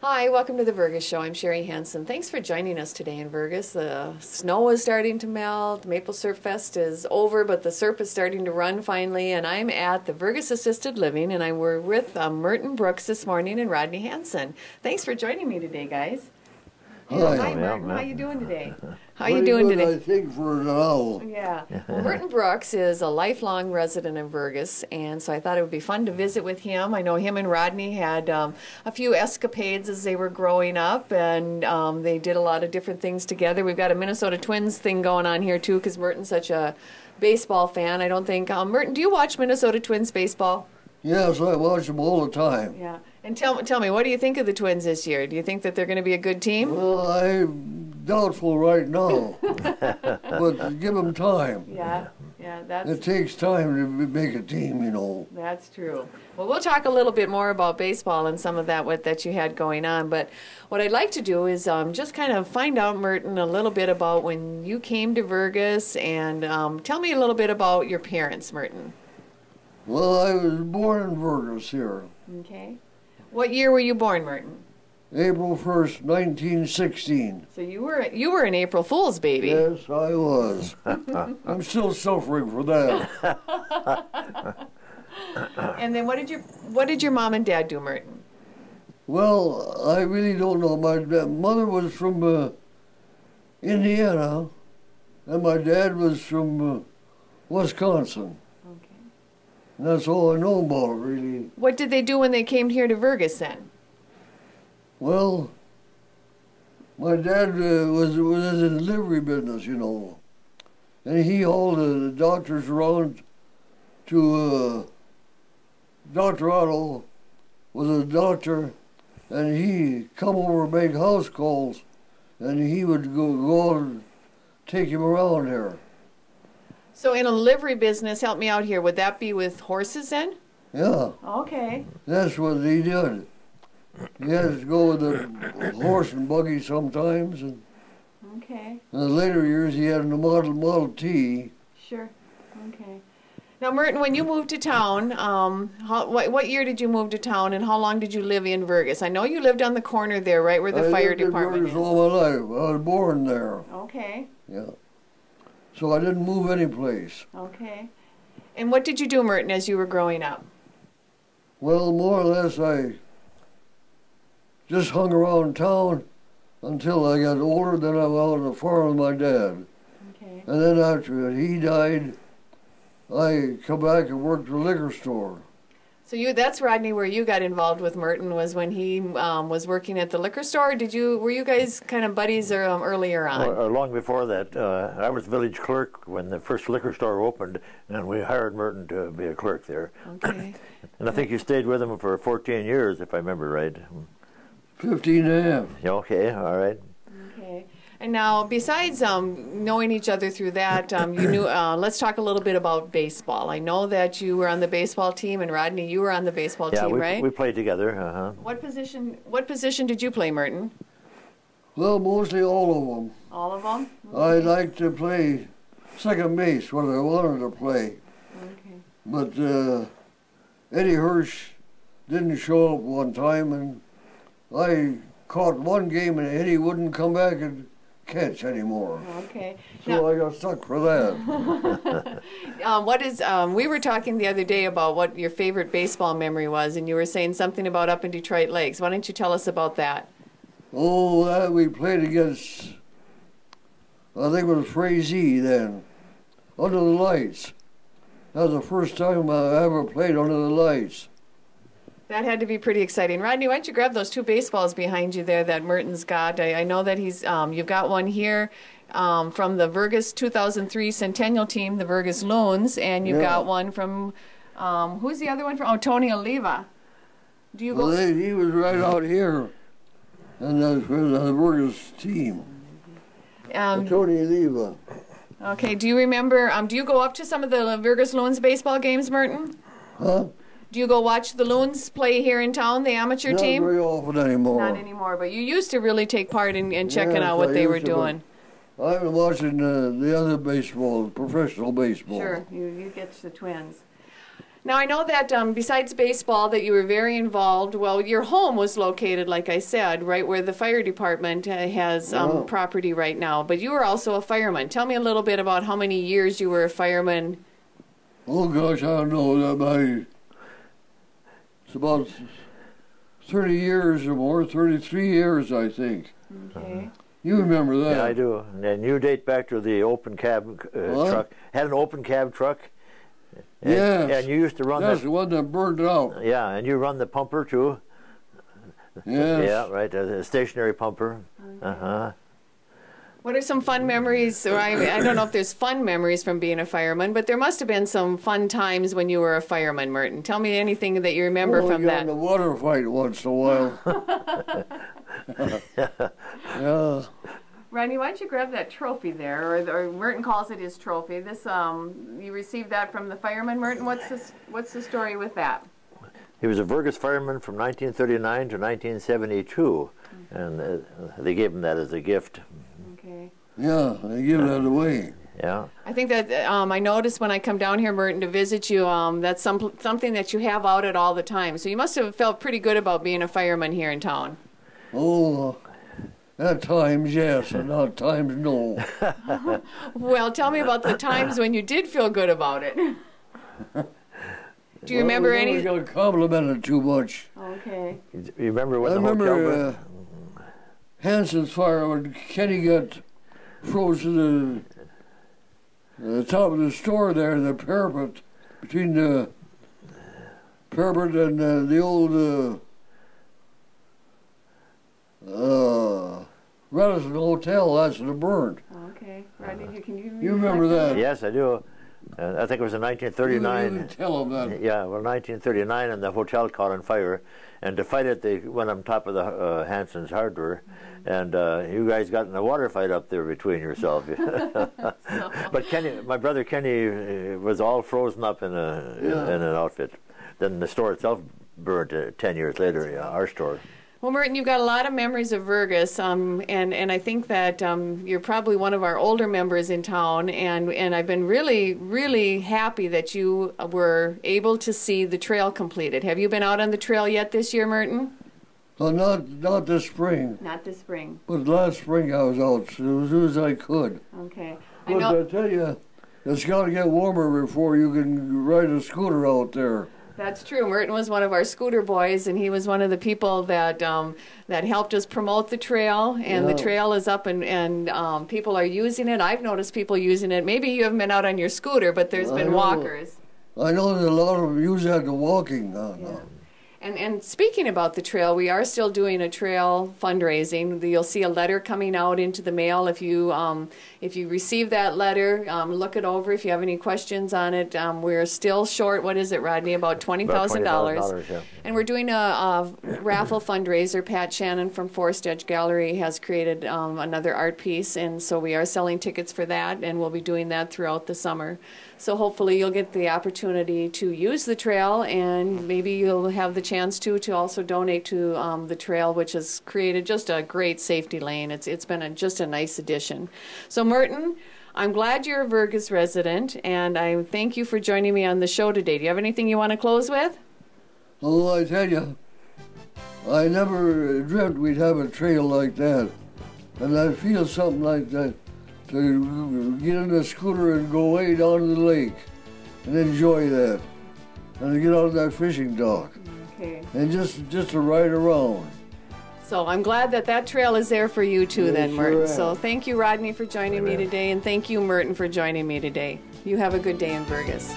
Hi, welcome to the Vergas Show. I'm Sherri Hanson. Thanks for joining us today in Vergas. The snow is starting to melt. Maple Surf Fest is over, but the surf is starting to run finally. And I'm at the Vergas Assisted Living, and we're with Merton Brooks this morning and Rodney Hanson. Thanks for joining me today, guys. Hi, Merton. How you doing today? How you doing today? I think for now. Yeah. Well, Merton Brooks is a lifelong resident of Vergas, and so I thought it would be fun to visit with him. I know him and Rodney had a few escapades as they were growing up, and they did a lot of different things together. We've got a Minnesota Twins thing going on here, too, because Merton's such a baseball fan. I don't think... Merton, do you watch Minnesota Twins baseball? Yes, I watch them all the time. Yeah. And tell me, what do you think of the Twins this year? Do you think that they're going to be a good team? Well, I'm doubtful right now, but give them time. Yeah, that's... It takes time to make a team, you know. That's true. Well, we'll talk a little bit more about baseball and some of that you had going on, but what I'd like to do is just kind of find out, Merton, a little bit about when you came to Vergas, and tell me a little bit about your parents, Merton. Well, I was born in Vergas here. Okay. What year were you born, Merton? April 1st, 1916. So you were an April Fool's baby. Yes, I was. I'm still suffering for that. And then what did your mom and dad do, Merton? Well, I really don't know. My mother was from Indiana, and my dad was from Wisconsin. That's all I know about it, really. What did they do when they came here to Vergas, then? Well, my dad was in the delivery business, you know. And he hauled the doctors around to Dr. Otto was a doctor, and he come over and make house calls, and he would go and take him around here. So in a livery business, help me out here, would that be with horses then? Yeah. Okay. That's what he did. He had to go with a horse and buggy sometimes. And okay. in the later years, he had a Model T. Sure. Okay. Now, Merton, when you moved to town, what year did you move to town, and how long did you live in Vergas? I know you lived on the corner there, right where the fire department is. I lived in Vergas all my life. I was born there. Okay. Yeah. So I didn't move any place. Okay. And what did you do, Merton, as you were growing up? Well, more or less, I just hung around town until I got older. Then I went out on the farm with my dad. Okay. And then after he died, I come back and worked at the liquor store. So that's, Rodney, where you got involved with Merton, was when he was working at the liquor store. Were you guys kind of buddies earlier on? Well, long before that, I was village clerk when the first liquor store opened, and we hired Merton to be a clerk there. Okay. And I think you stayed with him for 14 years, if I remember right. 15 and a half. Okay, all right. Okay. And now, besides knowing each other through that, you knew. Let's talk a little bit about baseball. I know that you were on the baseball team, and Rodney, you were on the baseball team, right? We played together. What position did you play, Merton? Well, mostly all of them. All of them? Okay. I liked to play second base, what I wanted to play. Okay. But Eddie Hirsch didn't show up one time, and I caught one game, and Eddie wouldn't come back and catch anymore. Okay. So now, I got stuck for that. we were talking the other day about what your favorite baseball memory was, and you were saying something about up in Detroit Lakes. Why don't you tell us about that? Oh, we played against, I think it was Frazee then, under the lights. That was the first time I ever played under the lights. That had to be pretty exciting. Rodney, why don't you grab those two baseballs behind you there that Merton's got? I know that you've got one here from the Vergas 2003 Centennial team, the Vergas Loons, and you've got one from, who's the other one from? Oh, Tony Oliva. Do you go? Well, he was right out here, and that was for the Vergas team. Tony Oliva. Okay, do you remember, do you go up to some of the Vergas Loons baseball games, Merton? Huh? Do you go watch the Loons play here in town, the amateur team? Not very often anymore. Not anymore, but you used to really take part in checking out what they were doing. I've been watching the other baseball, professional baseball. Sure, you get the Twins. Now, I know that besides baseball that you were very involved. Well, your home was located, like I said, right where the fire department has property right now. But you were also a fireman. Tell me a little bit about how many years you were a fireman. Oh, gosh, I don't know. It's about 30 years or more, 33 years, I think. Okay. You remember that? Yeah, I do. And you date back to the open cab truck. Had an open cab truck. And, yes. And you used to run That's the one that burned out. Yeah, and you run the pumper too. Yes. Yeah, right. A stationary pumper. What are some fun memories? Or I don't know if there's fun memories from being a fireman, but there must have been some fun times when you were a fireman, Merton. Tell me anything that you remember from We got that. in a water fight once in a while. Yeah. Rodney, why don't you grab that trophy there, or Merton calls it his trophy. This you received that from the fireman, Merton. What's the story with that? He was a Vergas fireman from 1939 to 1972, and they gave him that as a gift. Okay. Yeah, they give that away. Yeah. I think that I noticed when I come down here, Merton, to visit you, that's something that you have out at all the time. So you must have felt pretty good about being a fireman here in town. Oh, at times yes, and at times no. Well, tell me about the times when you did feel good about it. Do you remember any? We got complimented too much. Okay. You remember when I the hotel remember Hanson's fire when Kenny got froze to the top of the store there, the parapet, between the parapet and the old Radisson Hotel. That's what it burned. Okay. Rodney, can you remember that? Yes, I do. I think it was in 1939. You didn't tell him that. Yeah, well, 1939, and the hotel caught on fire. And to fight it, they went on top of the Hanson's hardware, and you guys got in a water fight up there between yourselves. But Kenny, my brother Kenny, was all frozen up in an outfit. Then the store itself burned 10 years later. Yeah, our store. Well, Merton, you've got a lot of memories of Vergas, and I think that you're probably one of our older members in town, and I've been really, really happy that you were able to see the trail completed. Have you been out on the trail yet this year, Merton? Well, not this spring. Not this spring. But last spring I was out as soon as I could. Okay. But I tell you, it's got to get warmer before you can ride a scooter out there. That's true. Merton was one of our scooter boys, and he was one of the people that that helped us promote the trail. And the trail is up, and people are using it. I've noticed people using it. Maybe you haven't been out on your scooter, but there's been walkers. I know that a lot of them use that to walking now. And speaking about the trail, we are still doing a trail fundraising. You'll see a letter coming out into the mail. If you receive that letter, look it over. If you have any questions on it, we're still short. What is it, Rodney? About $20,000. Yeah. And we're doing a raffle fundraiser. Pat Shannon from Forest Edge Gallery has created another art piece, and so we are selling tickets for that, and we'll be doing that throughout the summer. So hopefully you'll get the opportunity to use the trail, and maybe you'll have the chance to also donate to the trail, which has created just a great safety lane. It's been just a nice addition. So Merton, I'm glad you're a Vergas resident, and I thank you for joining me on the show today. Do you have anything you want to close with? Oh, I tell you, I never dreamt we'd have a trail like that, and I feel something like that. To get in a scooter and go way down to the lake and enjoy that, and to get on that fishing dock, and just to ride around. So I'm glad that trail is there for you too, then, Merton. Sure. So thank you, Rodney, for joining me today, and thank you, Merton, for joining me today. You have a good day in Vergas.